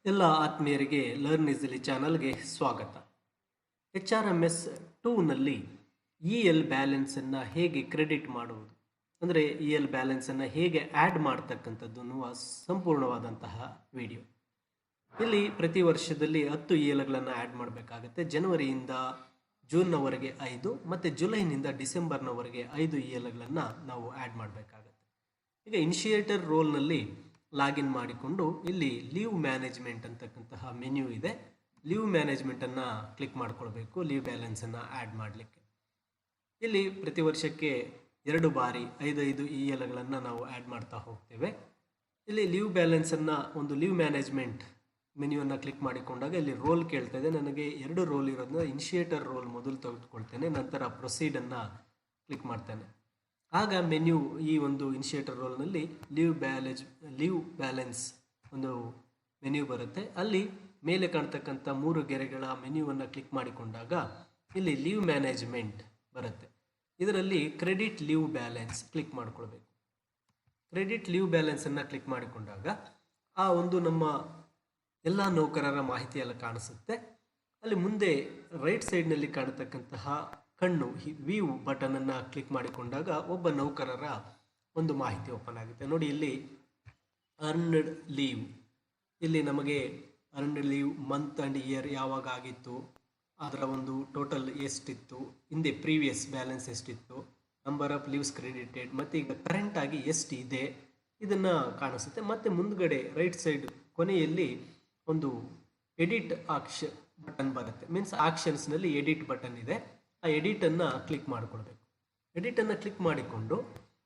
ಎಲ್ಲ ಆತ್ಮೀಯರಿಗೆ learn easily ಚಾನಲ್ಗೆ ಸ್ವಾಗತ. HRMS 2ನಲ್ಲಿ EL ಬ್ಯಾಲೆನ್ಸನ್ನು ಹೇಗೆ ಕ್ರೆಡಿಟ್ ಮಾಡುವುದು, ಅಂದರೆ EL ಬ್ಯಾಲೆನ್ಸನ್ನು ಹೇಗೆ ಆ್ಯಡ್ ಮಾಡ್ತಕ್ಕಂಥದ್ದು ಅನ್ನುವ ಸಂಪೂರ್ಣವಾದಂತಹ ವಿಡಿಯೋ. ಇಲ್ಲಿ ಪ್ರತಿ ವರ್ಷದಲ್ಲಿ 10 ELಗಳನ್ನು ಆ್ಯಡ್ ಮಾಡಬೇಕಾಗುತ್ತೆ. ಜನವರಿಯಿಂದ ಜೂನ್ನವರೆಗೆ 5 ಮತ್ತು ಜುಲೈನಿಂದ ಡಿಸೆಂಬರ್ನವರೆಗೆ 5 ELಗಳನ್ನು ನಾವು ಆ್ಯಡ್ ಮಾಡಬೇಕಾಗುತ್ತೆ. ಈಗ ಇನಿಷಿಯೇಟರ್ ರೋಲ್ನಲ್ಲಿ ಲಾಗಿನ್ ಮಾಡಿಕೊಂಡು ಇಲ್ಲಿ ಲೀವ್ ಮ್ಯಾನೇಜ್ಮೆಂಟ್ ಅಂತಕ್ಕಂತಹ ಮೆನ್ಯೂ ಇದೆ. ಲೀವ್ ಮ್ಯಾನೇಜ್ಮೆಂಟನ್ನು ಕ್ಲಿಕ್ ಮಾಡ್ಕೊಳ್ಬೇಕು ಲೀವ್ ಬ್ಯಾಲೆನ್ಸನ್ನು ಆ್ಯಡ್ ಮಾಡಲಿಕ್ಕೆ. ಇಲ್ಲಿ ಪ್ರತಿ ವರ್ಷಕ್ಕೆ 2 ಬಾರಿ 5 ELಗಳನ್ನು ನಾವು ಆ್ಯಡ್ ಮಾಡ್ತಾ ಹೋಗ್ತೇವೆ. ಇಲ್ಲಿ ಲೀವ್ ಬ್ಯಾಲೆನ್ಸನ್ನು ಒಂದು ಲೀವ್ ಮ್ಯಾನೇಜ್ಮೆಂಟ್ ಮೆನ್ಯೂವನ್ನು ಕ್ಲಿಕ್ ಮಾಡಿಕೊಂಡಾಗ ಇಲ್ಲಿ ರೋಲ್ ಕೇಳ್ತಾ ಇದೆ. ನನಗೆ 2 ರೋಲ್ ಇರೋದನ್ನ ಇನಿಷಿಯೇಟರ್ ರೋಲ್ ಮೊದಲು ತೆಗೆದುಕೊಳ್ತೇನೆ, ನಂತರ ಪ್ರೊಸೀಡನ್ನು ಕ್ಲಿಕ್ ಮಾಡ್ತೇನೆ. ಆಗ ಮೆನ್ಯೂ ಈ ಒಂದು ಇನಿಷಿಯೇಟರ್ ರೋಲ್ನಲ್ಲಿ ಲೀವ್ ಬ್ಯಾಲೆನ್ಸ್ ಒಂದು ಮೆನ್ಯೂ ಬರುತ್ತೆ. ಅಲ್ಲಿ ಮೇಲೆ ಕಾಣ್ತಕ್ಕಂಥ 3 ಗೆರೆಗಳ ಮೆನ್ಯೂವನ್ನು ಕ್ಲಿಕ್ ಮಾಡಿಕೊಂಡಾಗ ಇಲ್ಲಿ ಲೀವ್ ಮ್ಯಾನೇಜ್ಮೆಂಟ್ ಬರುತ್ತೆ. ಇದರಲ್ಲಿ ಕ್ರೆಡಿಟ್ ಲೀವ್ ಬ್ಯಾಲೆನ್ಸ್ ಕ್ಲಿಕ್ ಮಾಡಿಕೊಳ್ಬೇಕು. ಕ್ರೆಡಿಟ್ ಲೀವ್ ಬ್ಯಾಲೆನ್ಸನ್ನು ಕ್ಲಿಕ್ ಮಾಡಿಕೊಂಡಾಗ ಆ ಒಂದು ನಮ್ಮ ಎಲ್ಲ ನೌಕರರ ಮಾಹಿತಿ ಎಲ್ಲ ಕಾಣಿಸುತ್ತೆ. ಅಲ್ಲಿ ಮುಂದೆ ರೈಟ್ ಸೈಡ್ನಲ್ಲಿ ಕಾಣತಕ್ಕಂತಹ ಕಣ್ಣು ವ್ಯೂ ಬಟನನ್ನು ಕ್ಲಿಕ್ ಮಾಡಿಕೊಂಡಾಗ ಒಬ್ಬ ನೌಕರರ ಒಂದು ಮಾಹಿತಿ ಓಪನ್ ಆಗುತ್ತೆ. ನೋಡಿ, ಇಲ್ಲಿ ಅರ್ನ್ಡ್ ಲೀವ್, ಇಲ್ಲಿ ನಮಗೆ earned leave month and year ಯಾವಾಗ ಆಗಿತ್ತು, ಅದರ ಒಂದು ಟೋಟಲ್ ಎಷ್ಟಿತ್ತು, ಹಿಂದೆ ಪ್ರೀವಿಯಸ್ ಬ್ಯಾಲೆನ್ಸ್ ಎಷ್ಟಿತ್ತು, ನಂಬರ್ ಆಫ್ ಲೀವ್ಸ್ ಕ್ರೆಡಿಟೆಡ್, ಮತ್ತು ಈಗ ಕರೆಂಟ್ ಆಗಿ ಎಷ್ಟಿದೆ ಇದನ್ನು ಕಾಣಿಸುತ್ತೆ. ಮತ್ತು ಮುಂದ್ಗಡೆ ರೈಟ್ ಸೈಡ್ ಕೊನೆಯಲ್ಲಿ ಒಂದು ಎಡಿಟ್ ಬಟನ್ ಬರುತ್ತೆ. ಮೀನ್ಸ್ ಆಕ್ಷನ್ಸ್ನಲ್ಲಿ ಎಡಿಟ್ ಬಟನ್ ಇದೆ. ಆ ಎಡಿಟನ್ನು ಕ್ಲಿಕ್ ಮಾಡಿಕೊಳ್ಬೇಕು. ಎಡಿಟನ್ನು ಕ್ಲಿಕ್ ಮಾಡಿಕೊಂಡು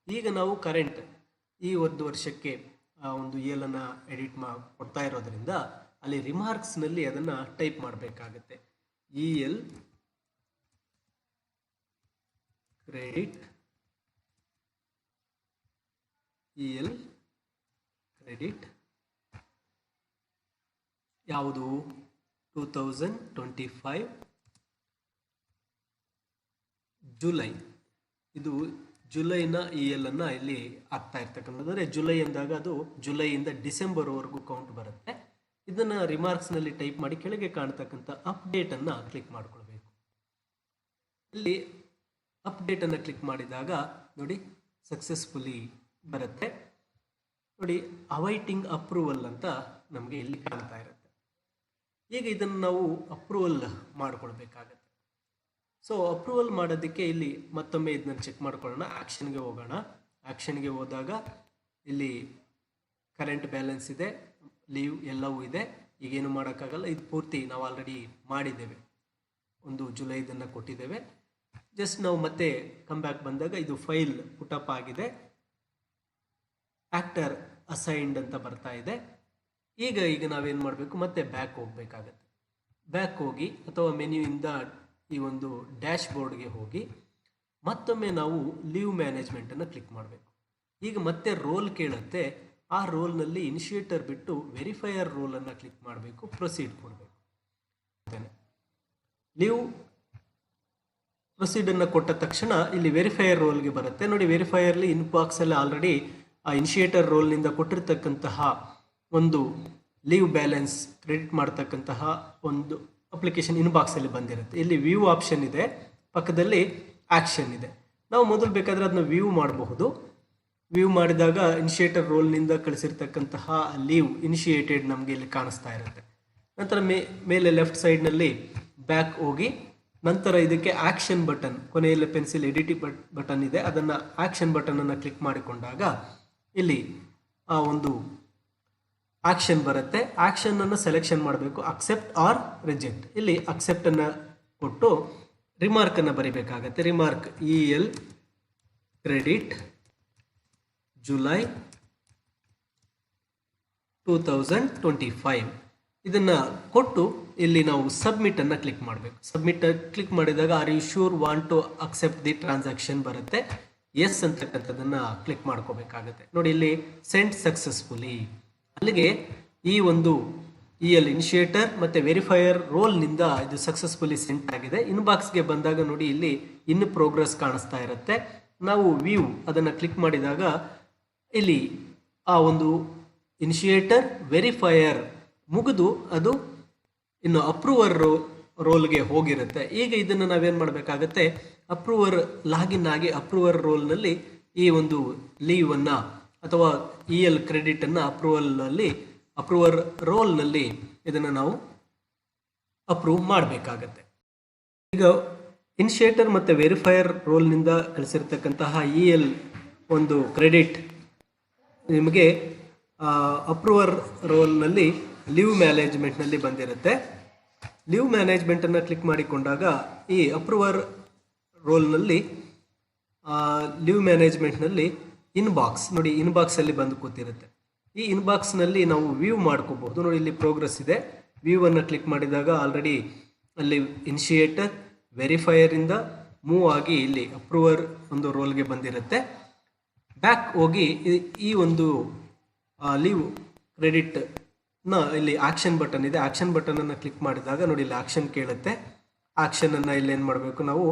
ಈಗ ನಾವು ಕರೆಂಟ್ ಈ ಒಂದು ವರ್ಷಕ್ಕೆ ಒಂದು ELನ್ನು ಎಡಿಟ್ ಕೊಡ್ತಾ ಇರೋದ್ರಿಂದ ಅಲ್ಲಿ ರಿಮಾರ್ಕ್ಸ್ನಲ್ಲಿ ಅದನ್ನು ಟೈಪ್ ಮಾಡಬೇಕಾಗತ್ತೆ. EL ಕ್ರೆಡಿಟ್ ಯಾವುದು 2025 ಜುಲೈ, ಇದು ಜುಲೈನ ELನ್ನು ಇಲ್ಲಿ ಆಗ್ತಾ ಇರ್ತಕ್ಕಂಥದ್ದು. ಅಂದರೆ ಜುಲೈ ಅಂದಾಗ ಅದು ಜುಲೈಯಿಂದ ಡಿಸೆಂಬರ್ವರೆಗೂ ಕೌಂಟ್ ಬರುತ್ತೆ. ಇದನ್ನು ರಿಮಾರ್ಕ್ಸ್ನಲ್ಲಿ ಟೈಪ್ ಮಾಡಿ ಕೆಳಗೆ ಕಾಣ್ತಕ್ಕಂಥ ಅಪ್ಡೇಟನ್ನು ಕ್ಲಿಕ್ ಮಾಡ್ಕೊಳ್ಬೇಕು. ಇಲ್ಲಿ ಅಪ್ಡೇಟನ್ನು ಕ್ಲಿಕ್ ಮಾಡಿದಾಗ ನೋಡಿ ಸಕ್ಸಸ್ಫುಲಿ ಬರುತ್ತೆ. ನೋಡಿ, ಅವೈಟಿಂಗ್ ಅಪ್ರೂವಲ್ ಅಂತ ನಮಗೆ ಇಲ್ಲಿ ಕಾಣ್ತಾ ಇರುತ್ತೆ. ಈಗ ಇದನ್ನು ನಾವು ಅಪ್ರೂವಲ್ ಮಾಡ್ಕೊಳ್ಬೇಕಾಗತ್ತೆ. ಸೊ ಅಪ್ರೂವಲ್ ಮಾಡೋದಕ್ಕೆ ಇಲ್ಲಿ ಮತ್ತೊಮ್ಮೆ ಇದನ್ನ ಚೆಕ್ ಮಾಡ್ಕೊಳ್ಳೋಣ. ಆ್ಯಕ್ಷನ್ಗೆ ಹೋಗೋಣ. ಆ್ಯಕ್ಷನ್ಗೆ ಹೋದಾಗ ಇಲ್ಲಿ ಕರೆಂಟ್ ಬ್ಯಾಲೆನ್ಸ್ ಇದೆ, ಲೀವ್ ಎಲ್ಲವೂ ಇದೆ. ಈಗೇನು ಮಾಡೋಕ್ಕಾಗಲ್ಲ, ಇದು ಪೂರ್ತಿ ನಾವು ಆಲ್ರೆಡಿ ಮಾಡಿದ್ದೇವೆ. ಒಂದು ಜುಲೈದನ್ನು ಕೊಟ್ಟಿದ್ದೇವೆ. ಜಸ್ಟ್ ನಾವು ಮತ್ತೆ ಕಮ್ ಬ್ಯಾಕ್ ಬಂದಾಗ ಇದು ಫೈಲ್ ಪುಟಪ್ ಆಗಿದೆ, ಆ್ಯಕ್ಟರ್ ಅಸೈನ್ಡ್ ಅಂತ ಬರ್ತಾ ಇದೆ. ಈಗ ನಾವೇನು ಮಾಡಬೇಕು, ಮತ್ತೆ ಬ್ಯಾಕ್ ಹೋಗಬೇಕಾಗತ್ತೆ. ಬ್ಯಾಕ್ ಹೋಗಿ ಅಥವಾ ಮೆನ್ಯೂಯಿಂದ ಈ ಒಂದು ಡ್ಯಾಶ್ ಬೋರ್ಡ್ಗೆ ಹೋಗಿ ಮತ್ತೊಮ್ಮೆ ನಾವು ಲೀವ್ ಮ್ಯಾನೇಜ್ಮೆಂಟನ್ನು ಕ್ಲಿಕ್ ಮಾಡಬೇಕು. ಈಗ ಮತ್ತೆ ರೋಲ್ ಕೇಳುತ್ತೆ. ಆ ರೋಲ್ನಲ್ಲಿ ಇನಿಷಿಯೇಟರ್ ಬಿಟ್ಟು ವೆರಿಫೈಯರ್ ರೋಲನ್ನು ಕ್ಲಿಕ್ ಮಾಡಬೇಕು, ಪ್ರೊಸೀಡ್ ಕೊಡಬೇಕು. ಲೀವ್ ಪ್ರೊಸೀಡನ್ನು ಕೊಟ್ಟ ತಕ್ಷಣ ಇಲ್ಲಿ ವೆರಿಫೈಯರ್ ರೋಲ್ಗೆ ಬರುತ್ತೆ. ನೋಡಿ, ವೆರಿಫೈಯರ್ಲಿ ಇನ್ಬಾಕ್ಸಲ್ಲಿ ಆಲ್ರೆಡಿ ಆ ಇನಿಷಿಯೇಟರ್ ರೋಲ್ನಿಂದ ಕೊಟ್ಟಿರ್ತಕ್ಕಂತಹ ಒಂದು ಲೀವ್ ಬ್ಯಾಲೆನ್ಸ್ ಕ್ರೆಡಿಟ್ ಮಾಡ್ತಕ್ಕಂತಹ ಒಂದು ಅಪ್ಲಿಕೇಶನ್ ಇನ್ಬಾಕ್ಸಲ್ಲಿ ಬಂದಿರುತ್ತೆ. ಇಲ್ಲಿ ವ್ಯೂ ಆಪ್ಷನ್ ಇದೆ, ಪಕ್ಕದಲ್ಲಿ ಆ್ಯಕ್ಷನ್ ಇದೆ. ನಾವು ಮೊದಲು ಬೇಕಾದರೆ ಅದನ್ನ ವ್ಯೂ ಮಾಡಬಹುದು. ವ್ಯೂ ಮಾಡಿದಾಗ ಇನಿಷಿಯೇಟರ್ ರೋಲ್ನಿಂದ ಕಳಿಸಿರ್ತಕ್ಕಂತಹ ಲೀವ್ ಇನಿಷಿಯೇಟೆಡ್ ನಮಗೆ ಇಲ್ಲಿ ಕಾಣಿಸ್ತಾ ಇರುತ್ತೆ. ನಂತರ ಮೇಲೆ ಲೆಫ್ಟ್ ಸೈಡ್ನಲ್ಲಿ ಬ್ಯಾಕ್ ಹೋಗಿ ನಂತರ ಇದಕ್ಕೆ ಆ್ಯಕ್ಷನ್ ಬಟನ್, ಕೊನೆಯಲ್ಲಿ ಪೆನ್ಸಿಲ್ ಎಡಿಟಿಂಗ್ ಬಟನ್ ಇದೆ, ಅದನ್ನು ಆ್ಯಕ್ಷನ್ ಬಟನನ್ನು ಕ್ಲಿಕ್ ಮಾಡಿಕೊಂಡಾಗ ಇಲ್ಲಿ ಆ ಒಂದು ಆಕ್ಷನ್ ಬರುತ್ತೆ. ಆಕ್ಷನನ್ನು ಸೆಲೆಕ್ಷನ್ ಮಾಡಬೇಕು, ಅಕ್ಸೆಪ್ಟ್ ಆರ್ ರಿಜೆಕ್ಟ್. ಇಲ್ಲಿ ಅಕ್ಸೆಪ್ಟನ್ನು ಕೊಟ್ಟು ರಿಮಾರ್ಕನ್ನು ಬರೀಬೇಕಾಗತ್ತೆ. ರಿಮಾರ್ಕ್ EL ಕ್ರೆಡಿಟ್ ಜುಲೈ 2025 ಇದನ್ನು ಕೊಟ್ಟು ಇಲ್ಲಿ ನಾವು ಸಬ್ಮಿಟನ್ನು ಕ್ಲಿಕ್ ಮಾಡಬೇಕು. ಸಬ್ಮಿಟ್ ಕ್ಲಿಕ್ ಮಾಡಿದಾಗ are you sure want to accept the transaction ಬರುತ್ತೆ. ಎಸ್ ಅಂತಕ್ಕಂಥದ್ದನ್ನು ಕ್ಲಿಕ್ ಮಾಡ್ಕೋಬೇಕಾಗತ್ತೆ. ನೋಡಿ, ಇಲ್ಲಿ ಸೆಂಡ್ ಸಕ್ಸಸ್ಫುಲಿ. ಅಲ್ಲಿಗೆ ಈ ಒಂದು EL ಇನಿಷಿಯೇಟರ್ ಮತ್ತು ವೆರಿಫೈಯರ್ ರೋಲ್ನಿಂದ ಇದು ಸಕ್ಸಸ್ಫುಲಿ ಸೆಂಟ್ ಆಗಿದೆ. ಇನ್ಬಾಕ್ಸ್ಗೆ ಬಂದಾಗ ನೋಡಿ, ಇಲ್ಲಿ ಇನ್ ಪ್ರೋಗ್ರೆಸ್ ಕಾಣಿಸ್ತಾ ಇರುತ್ತೆ. ನಾವು ವ್ಯೂ ಅದನ್ನು ಕ್ಲಿಕ್ ಮಾಡಿದಾಗ ಇಲ್ಲಿ ಆ ಒಂದು ಇನಿಷಿಯೇಟರ್ ವೆರಿಫೈಯರ್ ಮುಗಿದು ಅದು ಇನ್ನು ಅಪ್ರೂವರ್ ರೋಲ್ಗೆ ಹೋಗಿರುತ್ತೆ. ಈಗ ಇದನ್ನು ನಾವೇನು ಮಾಡಬೇಕಾಗತ್ತೆ, ಅಪ್ರೂವರ್ ಲಾಗಿನ್ ಆಗಿ ಅಪ್ರೂವರ್ ರೋಲ್ನಲ್ಲಿ ಈ ಒಂದು ಲೀವನ್ನು ಅಥವಾ ಇ ಎಲ್ ಕ್ರೆಡಿಟನ್ನು ಅಪ್ರೂವರ್ ರೋಲ್ನಲ್ಲಿ ಇದನ್ನು ನಾವು ಅಪ್ರೂವ್ ಮಾಡಬೇಕಾಗತ್ತೆ. ಈಗ ಇನಿಷಿಯೇಟರ್ ಮತ್ತು ವೆರಿಫೈಯರ್ ರೋಲ್ನಿಂದ ಕಳಿಸಿರ್ತಕ್ಕಂತಹ ಇ ಎಲ್ ಒಂದು ಕ್ರೆಡಿಟ್ ನಿಮಗೆ ಅಪ್ರೂವರ್ ರೋಲ್ನಲ್ಲಿ ಲೀವ್ ಮ್ಯಾನೇಜ್ಮೆಂಟ್ನಲ್ಲಿ ಬಂದಿರುತ್ತೆ. ಲೀವ್ ಮ್ಯಾನೇಜ್ಮೆಂಟನ್ನು ಕ್ಲಿಕ್ ಮಾಡಿಕೊಂಡಾಗ ಈ ಅಪ್ರೂವರ್ ರೋಲ್ನಲ್ಲಿ ಲೀವ್ ಮ್ಯಾನೇಜ್ಮೆಂಟ್ನಲ್ಲಿ ಇನ್ಬಾಕ್ಸ್ ನೋಡಿ, ಇನ್ಬಾಕ್ಸಲ್ಲಿ ಬಂದು ಕೂತಿರುತ್ತೆ. ಈ ಇನ್ಬಾಕ್ಸ್ನಲ್ಲಿ ನಾವು ವ್ಯೂ ಮಾಡ್ಕೋಬಹುದು. ನೋಡಿ, ಇಲ್ಲಿ ಪ್ರೋಗ್ರೆಸ್ ಇದೆ. ವ್ಯೂವನ್ನು ಕ್ಲಿಕ್ ಮಾಡಿದಾಗ ಆಲ್ರೆಡಿ ಅಲ್ಲಿ ಇನಿಷಿಯೇಟರ್ ವೆರಿಫೈಯರಿಂದ ಮೂವ್ ಆಗಿ ಇಲ್ಲಿ ಅಪ್ರೂವರ್ ಒಂದು ರೋಲ್ಗೆ ಬಂದಿರುತ್ತೆ. ಬ್ಯಾಕ್ ಹೋಗಿ ಈ ಒಂದು ಲೀವ್ ಕ್ರೆಡಿಟ್ನ ಇಲ್ಲಿ ಆಕ್ಷನ್ ಬಟನ್ ಇದೆ. ಆಕ್ಷನ್ ಬಟನನ್ನು ಕ್ಲಿಕ್ ಮಾಡಿದಾಗ ನೋಡಿ, ಇಲ್ಲಿ ಆಕ್ಷನ್ ಕೇಳುತ್ತೆ. ಆಕ್ಷನನ್ನು ಇಲ್ಲಿ ಏನು ಮಾಡಬೇಕು, ನಾವು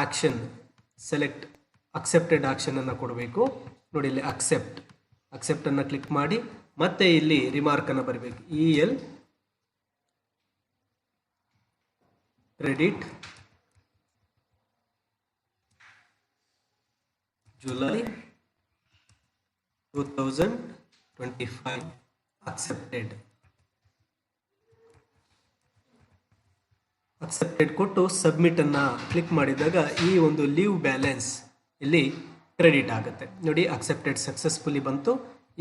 ಆಕ್ಷನ್ ಸೆಲೆಕ್ಟ್ ಅಕ್ಸೆಪ್ಟೆಡ್ ಆಕ್ಷನನ್ನು ಕೊಡಬೇಕು. ನೋಡಿ, ಇಲ್ಲಿ ಅಕ್ಸೆಪ್ಟನ್ನು ಕ್ಲಿಕ್ ಮಾಡಿ ಮತ್ತೆ ಇಲ್ಲಿ ರಿಮಾರ್ಕನ್ನು ಬರಬೇಕು. E L credit July 2025 accepted ಕೊಟ್ಟು ಸಬ್ಮಿಟನ್ನು ಕ್ಲಿಕ್ ಮಾಡಿದಾಗ ಈ ಒಂದು ಲೀವ್ ಬ್ಯಾಲೆನ್ಸ್ ಇಲ್ಲಿ ಕ್ರೆಡಿಟ್ ಆಗುತ್ತೆ. ನೋಡಿ, ಅಕ್ಸೆಪ್ಟೆಡ್ ಸಕ್ಸಸ್ಫುಲಿ ಬಂತು.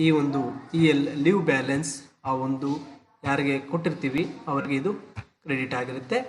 ಈ ಒಂದು ಇ ಎಲ್ ಲೀವ್ ಬ್ಯಾಲೆನ್ಸ್ ಆ ಒಂದು ಯಾರಿಗೆ ಕೊಟ್ಟಿರ್ತೀವಿ ಅವರಿಗೆ ಇದು ಕ್ರೆಡಿಟ್ ಆಗಿರುತ್ತೆ.